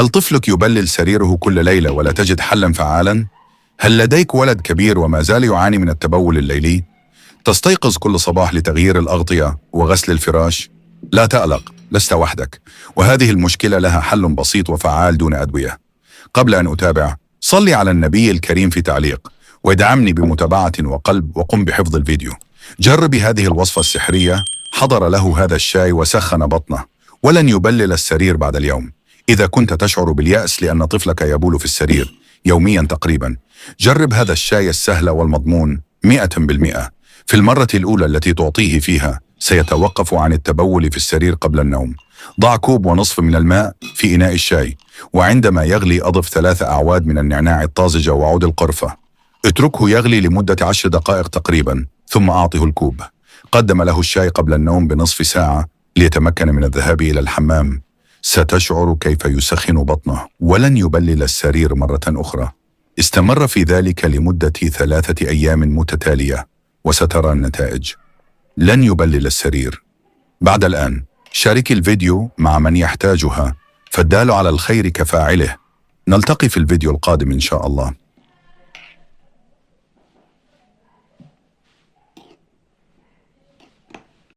هل طفلك يبلل سريره كل ليلة ولا تجد حلا فعالا؟ هل لديك ولد كبير وما زال يعاني من التبول الليلي؟ تستيقظ كل صباح لتغيير الأغطية وغسل الفراش؟ لا تقلق، لست وحدك، وهذه المشكلة لها حل بسيط وفعال دون أدوية. قبل أن أتابع، صلي على النبي الكريم في تعليق، وادعمني بمتابعة وقلب، وقم بحفظ الفيديو. جربي هذه الوصفة السحرية. حضر له هذا الشاي وسخن بطنه، ولن يبلل السرير بعد اليوم. إذا كنت تشعر باليأس لأن طفلك يبول في السرير يوميا تقريبا، جرب هذا الشاي السهل والمضمون 100%. في المرة الأولى التي تعطيه فيها سيتوقف عن التبول في السرير قبل النوم. ضع كوب ونصف من الماء في إناء الشاي، وعندما يغلي أضف 3 أعواد من النعناع الطازجة وعود القرفة. اتركه يغلي لمدة 10 دقائق تقريبا، ثم أعطه الكوب. قدم له الشاي قبل النوم بنصف ساعة ليتمكن من الذهاب إلى الحمام. ستشعر كيف يسخن بطنه ولن يبلل السرير مرة أخرى. استمر في ذلك لمدة 3 أيام متتالية، وسترى النتائج. لن يبلل السرير. بعد الآن شارك الفيديو مع من يحتاجها، فالدال على الخير كفاعله. نلتقي في الفيديو القادم إن شاء الله.